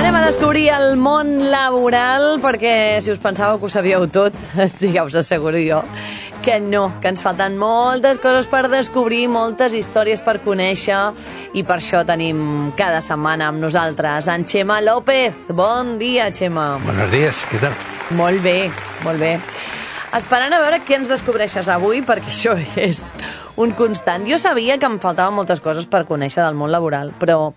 Anem a descobrir el món laboral perquè si us pensàveu que ho sabíeu tot, ja us asseguro jo que no, que ens falten moltes coses per descobrir, moltes històries per conèixer i per això tenim cada setmana amb nosaltres en Chema López. Bon dia, Chema. Buenos días, ¿qué tal? Molt bé, molt bé. Esperant a veure què ens descobreixes avui, perquè això és un constant. Jo sabia que em faltaven moltes coses per conèixer del món laboral, però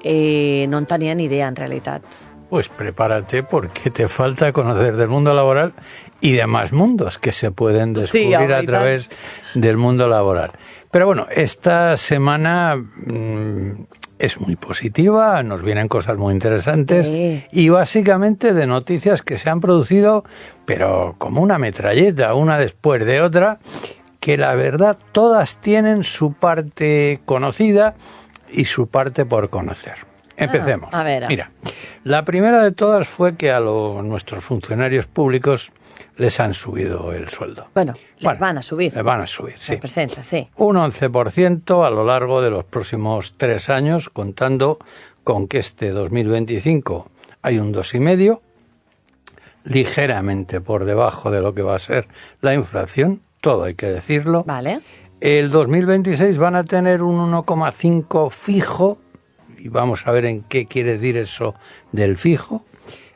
no en tenía ni idea en realidad. Pues prepárate porque te falta conocer del mundo laboral y demás mundos que se pueden descubrir a través del mundo laboral. Pero bueno, esta semana es muy positiva, nos vienen cosas muy interesantes y básicamente de noticias que se han producido, pero como una metralleta, una después de otra, que la verdad todas tienen su parte conocida y su parte por conocer. Empecemos. A ver. Mira, la primera de todas fue que a nuestros funcionarios públicos les han subido el sueldo. Bueno, les van a subir. Les van a subir, sí. Representa, sí. Un 11% a lo largo de los próximos 3 años, contando con que este 2025 hay un 2,5%, ligeramente por debajo de lo que va a ser la inflación, todo hay que decirlo. Vale. El 2026 van a tener un 1,5 fijo, y vamos a ver en qué quiere decir eso del fijo.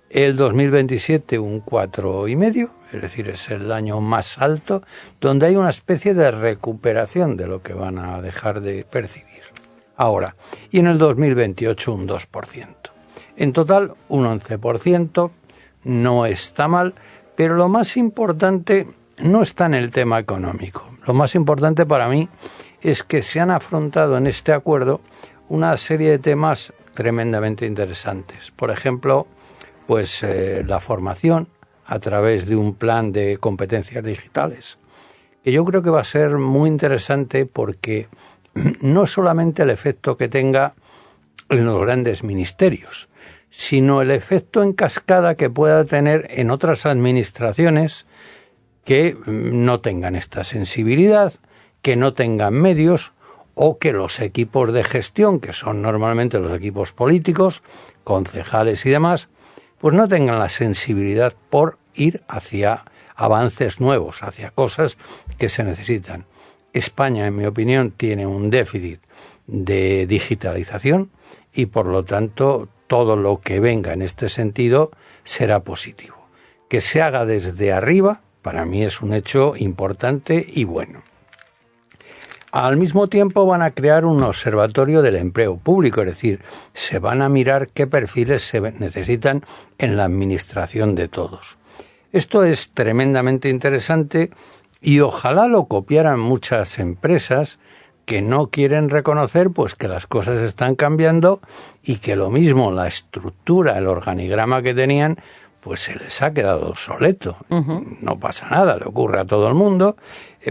El 2027 un 4,5, es decir, es el año más alto, donde hay una especie de recuperación de lo que van a dejar de percibir ahora. Y en el 2028 un 2%. En total un 11%, no está mal, pero lo más importante no está en el tema económico. Lo más importante para mí es que se han afrontado en este acuerdo una serie de temas tremendamente interesantes. Por ejemplo, pues la formación a través de un plan de competencias digitales, que yo creo que va a ser muy interesante porque no solamente el efecto que tenga en los grandes ministerios, sino el efecto en cascada que pueda tener en otras administraciones que no tengan esta sensibilidad, que no tengan medios o que los equipos de gestión, que son normalmente los equipos políticos, concejales y demás, pues no tengan la sensibilidad por ir hacia avances nuevos, hacia cosas que se necesitan. España, en mi opinión, tiene un déficit de digitalización y, por lo tanto, todo lo que venga en este sentido será positivo. Que se haga desde arriba, para mí es un hecho importante y bueno. Al mismo tiempo van a crear un observatorio del empleo público, es decir, se van a mirar qué perfiles se necesitan en la administración de todos. Esto es tremendamente interesante y ojalá lo copiaran muchas empresas que no quieren reconocer pues que las cosas están cambiando y que lo mismo la estructura, el organigrama que tenían, pues se les ha quedado obsoleto. No pasa nada, le ocurre a todo el mundo,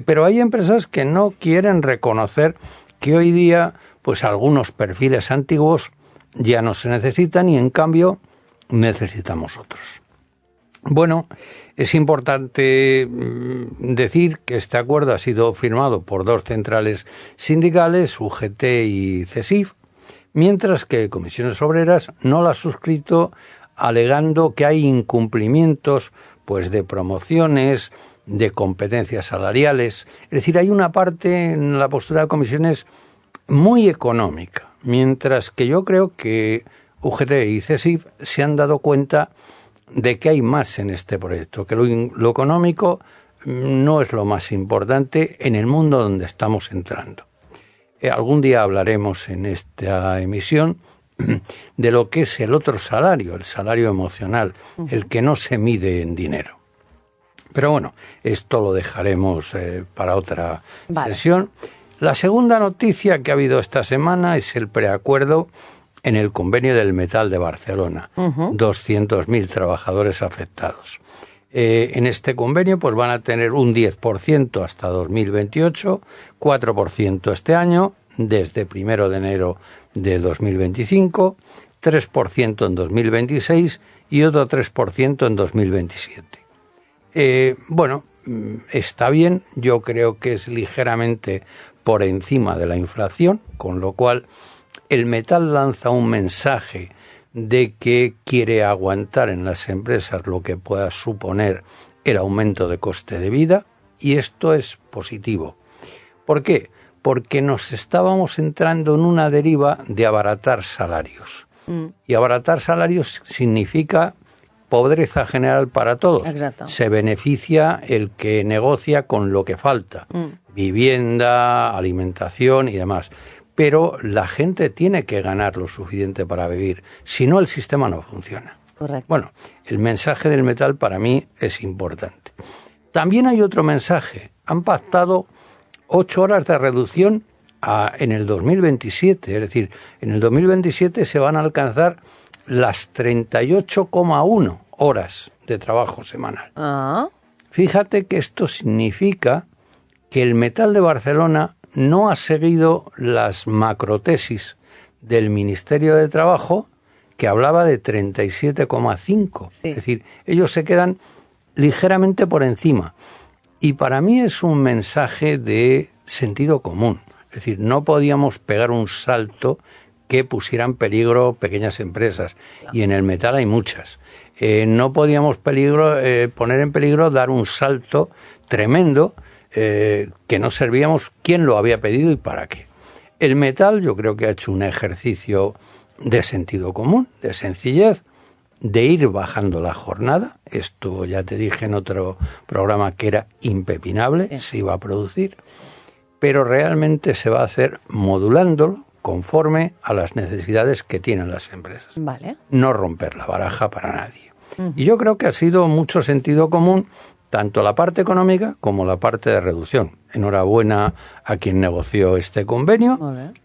pero hay empresas que no quieren reconocer que hoy día pues algunos perfiles antiguos ya no se necesitan y en cambio necesitamos otros. Bueno, es importante decir que este acuerdo ha sido firmado por 2 centrales sindicales, UGT y CESIF, mientras que Comisiones Obreras no lo ha suscrito, alegando que hay incumplimientos pues de promociones, de competencias salariales. Es decir, hay una parte en la postura de comisiones muy económica, mientras que yo creo que UGT y CESIF se han dado cuenta de que hay más en este proyecto, que lo económico no es lo más importante en el mundo donde estamos entrando. Algún día hablaremos en esta emisión de lo que es el otro salario, el salario emocional, el que no se mide en dinero. Pero bueno, esto lo dejaremos para otra sesión. La segunda noticia que ha habido esta semana es el preacuerdo en el convenio del metal de Barcelona, 200.000 trabajadores afectados. En este convenio pues van a tener un 10% hasta 2028, 4% este año, desde 1 de enero de 2025, 3% en 2026 y otro 3% en 2027. Bueno, está bien, yo creo que es ligeramente por encima de la inflación, con lo cual el metal lanza un mensaje de que quiere aguantar en las empresas lo que pueda suponer el aumento de coste de vida, y esto es positivo. ¿Por qué? Porque nos estábamos entrando en una deriva de abaratar salarios. Y abaratar salarios significa pobreza general para todos. Exacto. Se beneficia el que negocia con lo que falta. Vivienda, alimentación y demás. Pero la gente tiene que ganar lo suficiente para vivir. Si no, el sistema no funciona. Correcto. Bueno, el mensaje del metal para mí es importante. También hay otro mensaje. Han pactado 8 horas de reducción en el 2027. Es decir, en el 2027 se van a alcanzar las 38,1 horas de trabajo semanal. Fíjate que esto significa que el metal de Barcelona no ha seguido las macrotesis del Ministerio de Trabajo, que hablaba de 37,5. Sí. Es decir, ellos se quedan ligeramente por encima. Y para mí es un mensaje de sentido común. Es decir, no podíamos pegar un salto que pusiera en peligro pequeñas empresas. Claro. Y en el metal hay muchas. No podíamos poner en peligro dar un salto tremendo que no servíamos quién lo había pedido y para qué. El metal yo creo que ha hecho un ejercicio de sentido común, de sencillez, de ir bajando la jornada. Esto ya te dije en otro programa que era impepinable, sí. Se iba a producir, pero realmente se va a hacer modulándolo conforme a las necesidades que tienen las empresas. Vale. No romper la baraja para nadie. Y yo creo que ha sido mucho sentido común tanto la parte económica como la parte de reducción. Enhorabuena a quien negoció este convenio,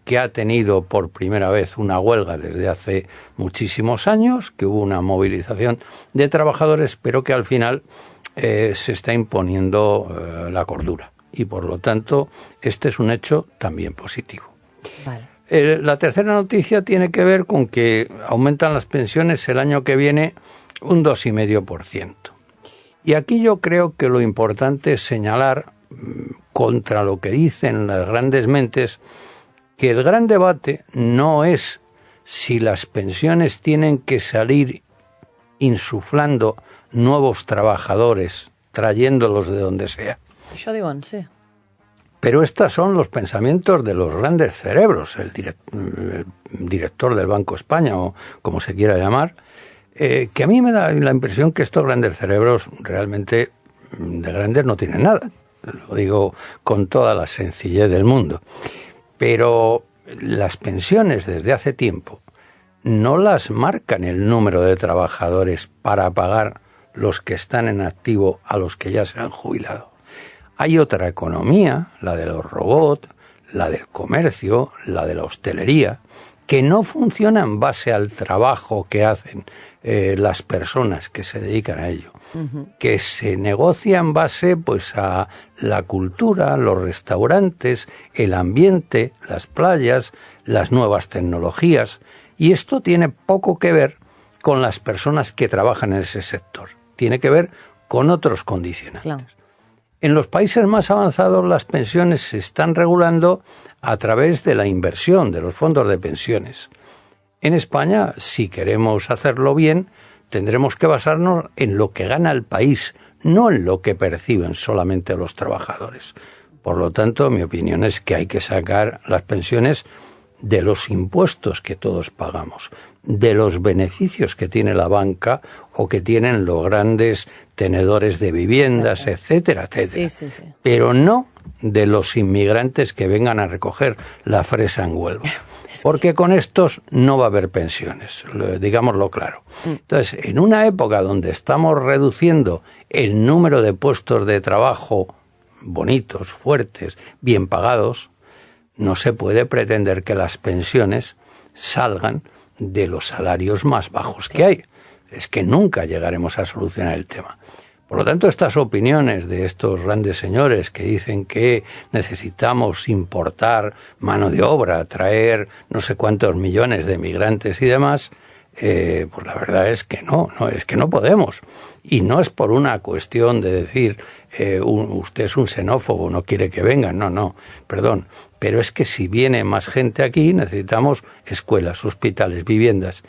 que ha tenido por primera vez una huelga desde hace muchísimos años, que hubo una movilización de trabajadores, pero que al final se está imponiendo la cordura. Y por lo tanto, este es un hecho también positivo. Vale. La tercera noticia tiene que ver con que aumentan las pensiones el año que viene un 2,5%. Y aquí yo creo que lo importante es señalar, contra lo que dicen las grandes mentes, que el gran debate no es si las pensiones tienen que salir insuflando nuevos trabajadores, trayéndolos de donde sea. Això diuen, sí. Pero estos son los pensamientos de los grandes cerebros, el director del Banco España, o como se quiera llamar, que a mí me da la impresión que estos grandes cerebros realmente de grandes no tienen nada. Lo digo con toda la sencillez del mundo. Pero las pensiones desde hace tiempo no las marcan el número de trabajadores para pagar los que están en activo a los que ya se han jubilado. Hay otra economía, la de los robots, la del comercio, la de la hostelería, que no funciona en base al trabajo que hacen las personas que se dedican a ello, que se negocia en base pues a la cultura, los restaurantes, el ambiente, las playas, las nuevas tecnologías, y esto tiene poco que ver con las personas que trabajan en ese sector, tiene que ver con otros condicionantes. Claro. En los países más avanzados las pensiones se están regulando a través de la inversión de los fondos de pensiones. En España, si queremos hacerlo bien, tendremos que basarnos en lo que gana el país, no en lo que perciben solamente los trabajadores. Por lo tanto, mi opinión es que hay que sacar las pensiones de los impuestos que todos pagamos, de los beneficios que tiene la banca o que tienen los grandes tenedores de viviendas, etcétera, etcétera. Sí. Pero no de los inmigrantes que vengan a recoger la fresa en Huelva. Porque con estos no va a haber pensiones, digámoslo claro. Entonces, en una época donde estamos reduciendo el número de puestos de trabajo bonitos, fuertes, bien pagados, no se puede pretender que las pensiones salgan de los salarios más bajos que hay. Es que nunca llegaremos a solucionar el tema. Por lo tanto, estas opiniones de estos grandes señores que dicen que necesitamos importar mano de obra, traer no sé cuántos millones de migrantes y demás, pues la verdad es que es que no podemos. Y no es por una cuestión de decir usted es un xenófobo, no quiere que vengan, no, perdón. Pero es que si viene más gente aquí necesitamos escuelas, hospitales, viviendas.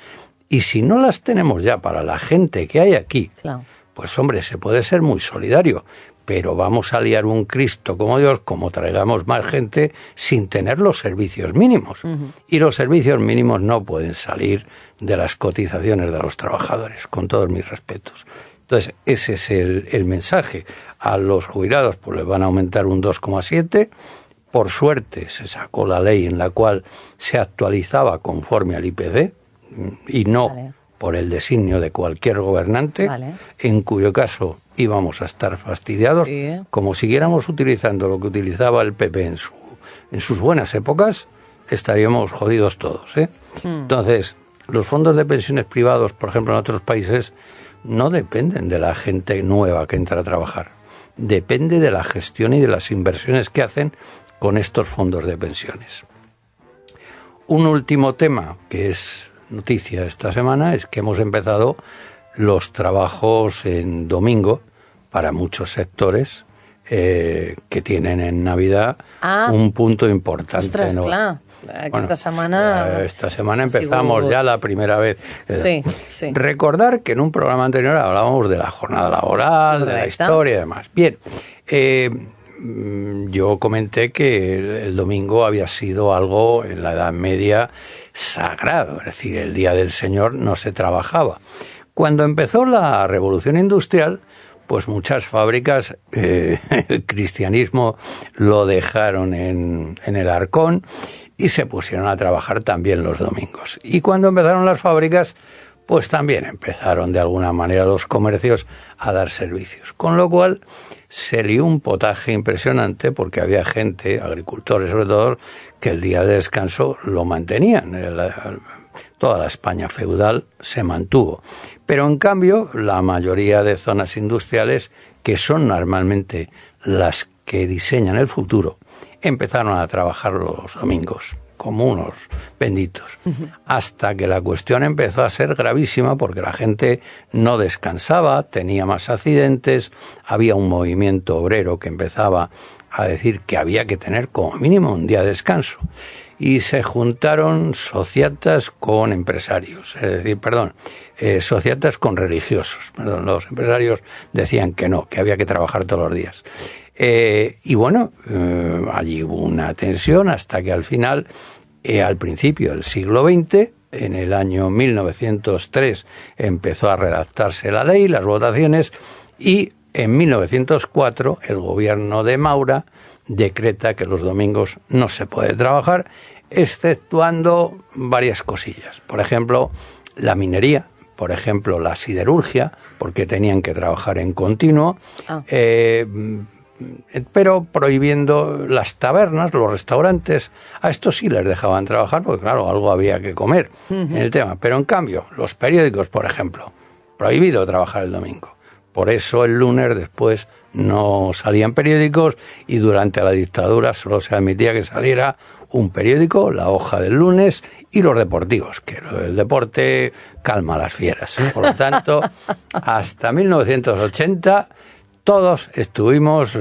Y si no las tenemos ya para la gente que hay aquí, Claro. pues hombre, se puede ser muy solidario, pero vamos a liar un Cristo como Dios, como traigamos más gente sin tener los servicios mínimos. Y los servicios mínimos no pueden salir de las cotizaciones de los trabajadores, con todos mis respetos. Entonces, ese es el mensaje. A los jubilados pues les van a aumentar un 2,7%. Por suerte se sacó la ley en la cual se actualizaba conforme al IPC y no Vale. por el designio de cualquier gobernante, Vale. en cuyo caso íbamos a estar fastidiados, Sí. como siguiéramos utilizando lo que utilizaba el PP en sus buenas épocas, estaríamos jodidos todos, ¿eh? Entonces, los fondos de pensiones privados, por ejemplo, en otros países, no dependen de la gente nueva que entra a trabajar. Depende de la gestión y de las inversiones que hacen con estos fondos de pensiones. Un último tema que es noticia esta semana es que hemos empezado los trabajos en domingo para muchos sectores que tienen en Navidad un punto importante. Ostres, ¿no? clar. Aquesta setmana... Esta semana empezamos ya la primera vez. Sí, sí. Recordar que en un programa anterior hablábamos de la jornada laboral, de la Correcte. historia y demás. Bien, yo comenté que el domingo había sido algo en la Edad Media sagrado, es decir, el Día del Señor no se trabajaba. Cuando empezó la Revolución Industrial, pues muchas fábricas, el cristianismo lo dejaron en el arcón y se pusieron a trabajar también los domingos. Y cuando empezaron las fábricas, pues también empezaron de alguna manera los comercios a dar servicios. Con lo cual se lió un potaje impresionante porque había gente, agricultores sobre todo, que el día de descanso lo mantenían. Toda la España feudal se mantuvo. Pero en cambio, la mayoría de zonas industriales, que son normalmente las que diseñan el futuro, empezaron a trabajar los domingos, como unos benditos, hasta que la cuestión empezó a ser gravísima porque la gente no descansaba, tenía más accidentes, había un movimiento obrero que empezaba a decir que había que tener como mínimo un día de descanso. Y se juntaron sociatas con empresarios, es decir, sociatas con religiosos. Los empresarios decían que no, que había que trabajar todos los días. Y bueno, allí hubo una tensión hasta que al final, al principio del siglo XX, en el año 1903, empezó a redactarse la ley, las votaciones, y en 1904 el gobierno de Maura decreta que los domingos no se puede trabajar, exceptuando varias cosillas. Por ejemplo, la minería, por ejemplo, la siderurgia, porque tenían que trabajar en continuo, pero prohibiendo las tabernas, los restaurantes. A estos sí les dejaban trabajar porque, claro, algo había que comer en el tema. Pero, en cambio, los periódicos, por ejemplo, prohibido trabajar el domingo. Por eso el lunes después no salían periódicos y durante la dictadura solo se admitía que saliera un periódico, La Hoja del Lunes, y los deportivos, que el deporte calma a las fieras. Por lo tanto, hasta 1980 todos estuvimos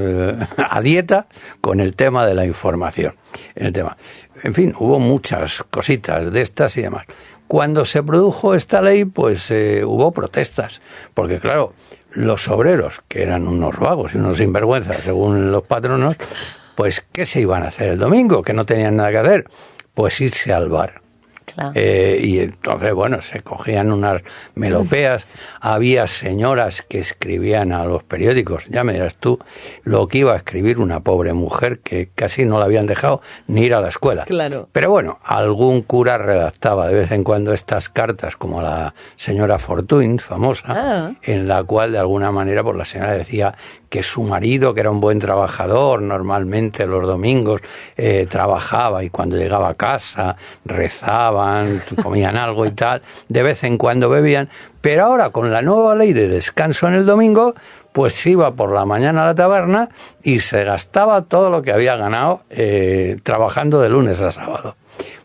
a dieta con el tema de la información. En fin, hubo muchas cositas de estas y demás. Cuando se produjo esta ley, pues hubo protestas, porque claro, los obreros, que eran unos vagos y unos sinvergüenzas según los patronos, pues ¿qué se iban a hacer el domingo? Que no tenían nada que hacer. Pues irse al bar. Claro. Y entonces, bueno, se cogían unas melopeas. Había señoras que escribían a los periódicos, ya me dirás tú, lo que iba a escribir una pobre mujer que casi no la habían dejado ni ir a la escuela. Claro. Pero bueno, algún cura redactaba de vez en cuando estas cartas, como la señora Fortuyn, famosa, en la cual de alguna manera pues la señora decía que su marido, que era un buen trabajador, normalmente los domingos trabajaba y cuando llegaba a casa rezaban, comían algo y tal, de vez en cuando bebían, pero ahora con la nueva ley de descanso en el domingo, pues iba por la mañana a la taberna y se gastaba todo lo que había ganado trabajando de lunes a sábado.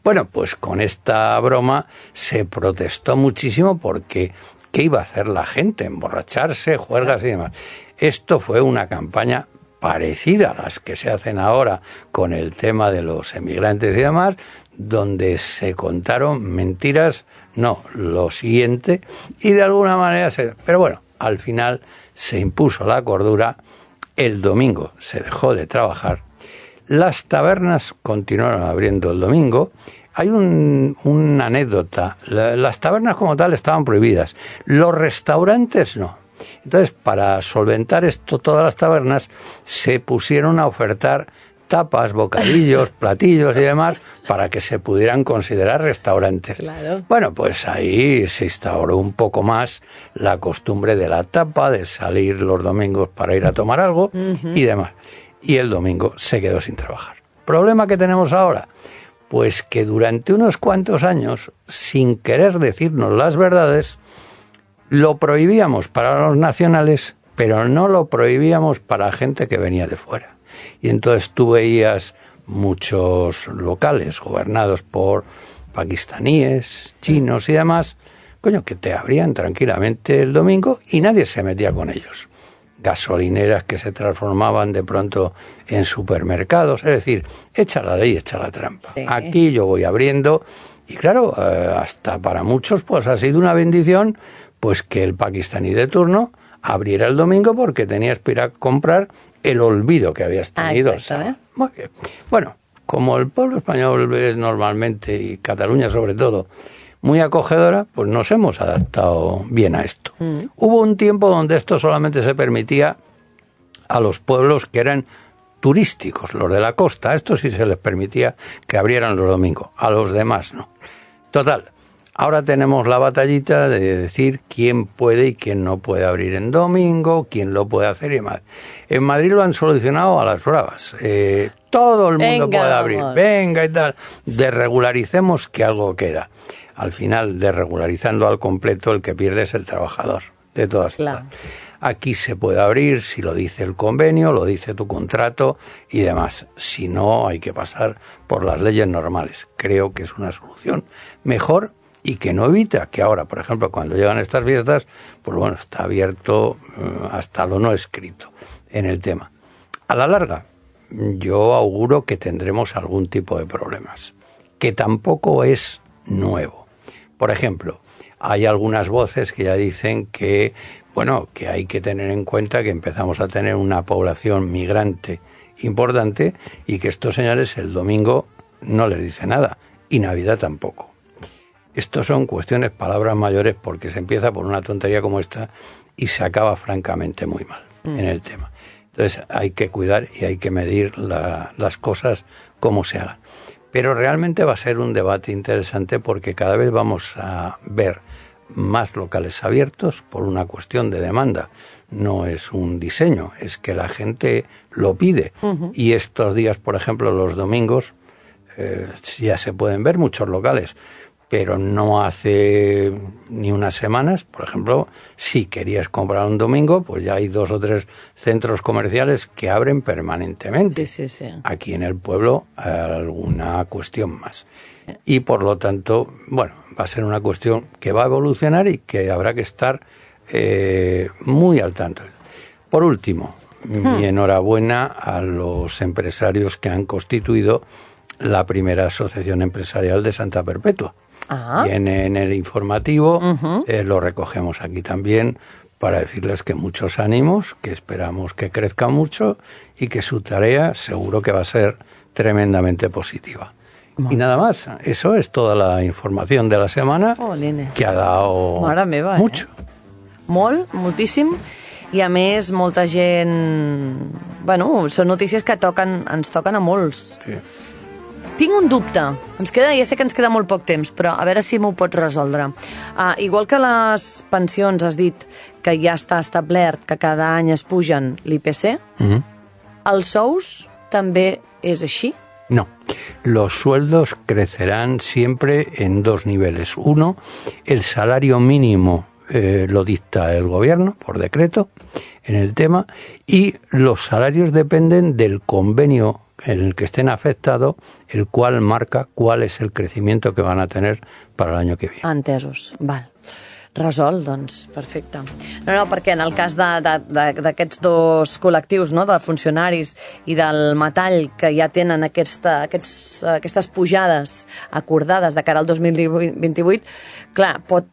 Bueno, pues con esta broma se protestó muchísimo porque ¿qué iba a hacer la gente? Emborracharse, juergas y demás. Esto fue una campaña parecida a las que se hacen ahora con el tema de los emigrantes y demás, donde se contaron mentiras, no, lo siguiente, y de alguna manera pero bueno, al final se impuso la cordura, el domingo se dejó de trabajar, las tabernas continuaron abriendo el domingo. Hay una anécdota, las tabernas como tal estaban prohibidas, los restaurantes no. Entonces, para solventar esto, todas las tabernas se pusieron a ofertar tapas, bocadillos, platillos y demás para que se pudieran considerar restaurantes. Claro. Bueno, pues ahí se instauró un poco más la costumbre de la tapa, de salir los domingos para ir a tomar algo y demás. Y el domingo se quedó sin trabajar. ¿Problema que tenemos ahora? Pues que durante unos cuantos años, sin querer decirnos las verdades, lo prohibíamos para los nacionales, pero no lo prohibíamos para gente que venía de fuera. Y entonces tú veías muchos locales gobernados por pakistaníes, chinos y demás, que te abrían tranquilamente el domingo y nadie se metía con ellos. Gasolineras que se transformaban de pronto en supermercados, es decir, echa la ley, echa la trampa. Sí. Aquí yo voy abriendo y claro, hasta para muchos pues ha sido una bendición pues que el pakistaní de turno abriera el domingo porque tenías que ir a comprar el olvido que habías tenido. Muy bien. Bueno, como el pueblo español es normalmente, y Cataluña sobre todo, muy acogedora, pues nos hemos adaptado bien a esto. Hubo un tiempo donde esto solamente se permitía a los pueblos que eran turísticos, los de la costa. A estos sí se les permitía que abrieran los domingos, a los demás no. Total, ahora tenemos la batallita de decir quién puede y quién no puede abrir en domingo, quién lo puede hacer y demás. En Madrid lo han solucionado a las bravas. Todo el mundo puede abrir. Venga y tal. Desregularicemos que algo queda. Al final, desregularizando al completo, el que pierde es el trabajador, de todas formas. Aquí se puede abrir si lo dice el convenio, lo dice tu contrato y demás. Si no, hay que pasar por las leyes normales. Creo que es una solución mejor y que no evita que ahora, por ejemplo, cuando llegan estas fiestas, pues bueno, está abierto hasta lo no escrito en el tema. A la larga, yo auguro que tendremos algún tipo de problemas, que tampoco es nuevo. Por ejemplo, hay algunas voces que ya dicen que, bueno, que hay que tener en cuenta que empezamos a tener una población migrante importante y que estos señores el domingo no les dice nada y Navidad tampoco. Estos son cuestiones, palabras mayores, porque se empieza por una tontería como esta y se acaba francamente muy mal en el tema. Entonces hay que cuidar y hay que medir las cosas como se hagan. Pero realmente va a ser un debate interesante porque cada vez vamos a ver más locales abiertos por una cuestión de demanda. No es un diseño, es que la gente lo pide. Y estos días, por ejemplo, los domingos, ya se pueden ver muchos locales. Pero no hace ni unas semanas, por ejemplo, si querías comprar un domingo, pues ya hay 2 o 3 centros comerciales que abren permanentemente. Sí. Aquí en el pueblo alguna cuestión más. Y por lo tanto, bueno, va a ser una cuestión que va a evolucionar y que habrá que estar muy al tanto. Por último, mi enhorabuena a los empresarios que han constituido la primera asociación empresarial de Santa Perpetua. Viene en el informativo, lo recogemos aquí también para decirles que muchos ánimos, que esperamos que crezca mucho y que su tarea seguro que va a ser tremendamente positiva. Y nada más, eso es toda la información de la semana que ha dado mucho. Moltíssim. I a més, molta gent... Bueno, són notícies que ens toquen a molts. Sí. Tinc un dubte. Ja sé que ens queda molt poc temps, però a veure si m'ho pots resoldre. Igual que les pensions has dit que ja està establert que cada any es pugen l'IPC, els sous també és així? No, los sueldos crecerán siempre en 2 niveles. Uno, el salario mínimo lo dicta el gobierno por decreto en el tema y los salarios dependen del convenio en el que estén afectados, el cual marca cuál es el crecimiento que van a tener para el año que viene. Entesos, val. Resolt, doncs, perfecte. No, perquè en el cas d'aquests dos col·lectius, no?, de funcionaris i del metall que ja tenen aquestes pujades acordades de cara al 2028, clar, pot,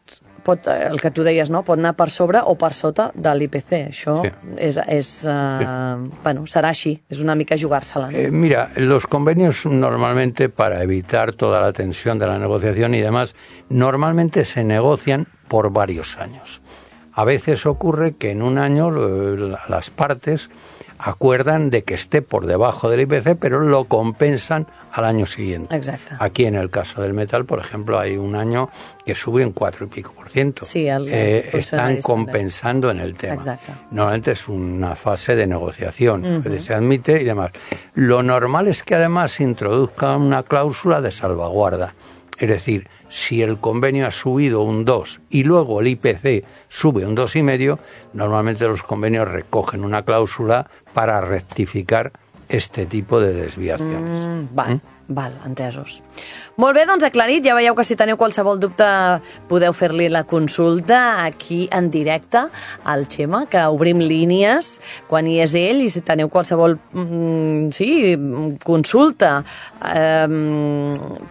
el que tu deies, no?, pot anar per sobre o per sota de l'IPC. Això bueno, serà així, és una mica jugársela. Mira, los convenios normalmente, para evitar toda la tensión de la negociación y demás, normalmente se negocian por varios años. A veces ocurre que en un año las partes acuerdan de que esté por debajo del IPC, pero lo compensan al año siguiente. Exacte. Aquí, en el caso del metal, por ejemplo, hay un año que sube un 4 y pico %. Sí, están compensando en el tema. Exacte. Normalmente es una fase de negociación, que se admite y demás. Lo normal es que además introduzcan una cláusula de salvaguarda. Es decir, si el convenio ha subido un 2 y luego el IPC sube un 2,5, normalmente los convenios recogen una cláusula para rectificar este tipo de desviaciones. Val, entesos. Molt bé, doncs aclarit, ja veieu que si teniu qualsevol dubte podeu fer-li la consulta aquí en directe al Xema, que obrim línies quan hi és ell, i si teniu qualsevol consulta,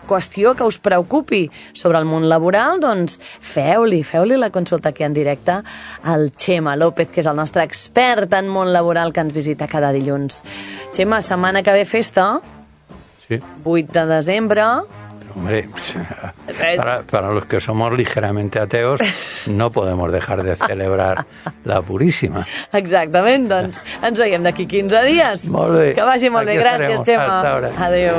qüestió que us preocupi sobre el món laboral, doncs feu-li la consulta aquí en directe al Xema López, que és el nostre expert en món laboral que ens visita cada dilluns. Xema, setmana que ve festa, Sí. 8 de desembre. Hombre, para los que somos ligeramente ateos, no podemos dejar de celebrar la Purísima. Exactament, doncs ens veiem d'aquí 15 dies. Molt bé. Que vagi molt bé, gràcies, Xema. Hasta ahora. Adéu.